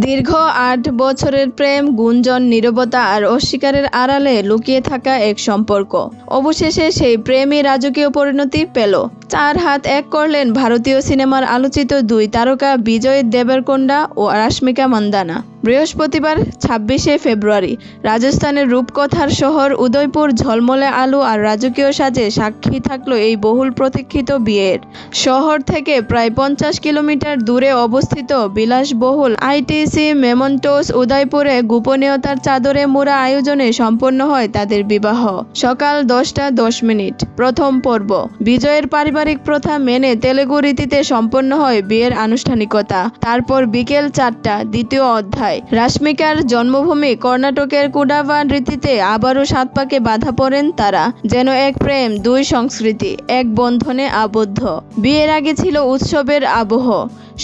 দীর্ঘ ৮ বছরের প্রেম, গুঞ্জন, নীরবতা আর অস্বীকারের আড়ালে লুকিয়ে থাকা এক সম্পর্ক। অবশেষে সেই প্রেমই রাজকীয় পরিণতি পেল। ৪ হাত এক করলেন ভারতীয় সিনেমার আলোচিত দুই তারকা বিজয় দেবরকোন্ডা ও রাশমিকা মান্দানা। বৃহস্পতিবার ২৬শে ফেব্রুয়ারি রাজস্থানের রূপকথার শহর উদয়পুর ঝলমলে আলো আর রাজকীয় সাজে সাক্ষী থাকলো এই বহুল প্রতীক্ষিত বিয়ের। শহর থেকে প্রায় ৫০ কিলোমিটার দূরে অবস্থিত বিলাসবহুল আইটিসি মেমন্টোস উদয়পুরে গোপনীয়তার চাদরে মোড়া আয়োজনে সম্পন্ন হয় তাদের বিবাহ। সকাল ১০টা ১০ মিনিট প্রথম পর্ব। বিজয়ের পারিবারিক প্রথা মেনে তেলেগু রীতিতে সম্পন্ন হয় বিয়ের আনুষ্ঠানিকতা। তারপর বিকেল ৪টা দ্বিতীয় অধ্যায়। রাশমিকার জন্মভূমি কর্ণাটকের কুডাভান রীতিতে আবারও ৭ পাকে বাঁধা পড়েন তারা। যেন এক প্রেম, দুই সংস্কৃতি, এক বন্ধনে আবদ্ধ। বিয়ের আগে ছিল উৎসবের আবহ।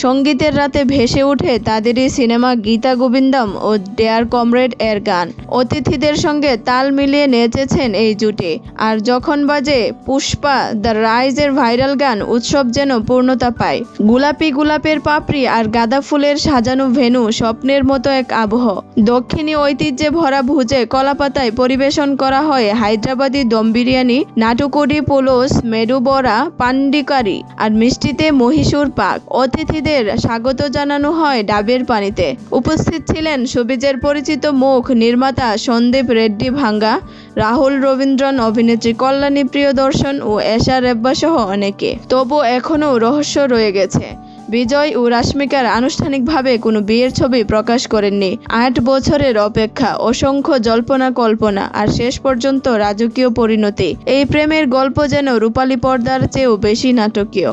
সঙ্গীতের রাতে ভেসে ওঠে তাদেরই সিনেমা গীতা গোবিন্দম ও ডেয়ার কমরেড এর গান। অতিথিদের সঙ্গে তাল মিলিয়ে নেচেছেন এই জুটি। আর যখন বাজে পুষ্পা দ্য রাইজের ভাইরাল গান, উৎসব যেন পূর্ণতা পায়। গোলাপি গোলাপের পাপড়ি আর গাঁদা ফুলের সাজানো ভেন্যু, স্বপ্নের মতো এক আবহ। দক্ষিণী ঐতিহ্যে ভরা ভুজে কলাপাতায় পরিবেশন করা হয় হায়দ্রাবাদি দম বিরিয়ানি, নাটুকুডি পোলোস, মেডু বড়া, পান্ডিকারি আর মিষ্টিতে মহীশূর পাক। অতিথিদের স্বাগত জানানো হয় ডাবের পানিতে। উপস্থিত ছিলেন শোবিজের পরিচিত মুখ নির্মাতা সন্দীপ রেড্ডি ভাঙ্গা, রাহুল রবীন্দ্রন, অভিনেত্রী কল্যাণী প্রিয়দর্শন ও এশা রেব্বা সহ অনেকে। তবু এখনও রহস্য রয়ে গেছে। বিজয় ও রাশমিকার আনুষ্ঠানিকভাবে কোনো বিয়ের ছবি প্রকাশ করেননি। ৮ বছরের অপেক্ষা, অসংখ্য জল্পনা কল্পনা আর শেষ পর্যন্ত রাজকীয় পরিণতি। এই প্রেমের গল্প যেন রূপালী পর্দার চেয়েও বেশি নাটকীয়।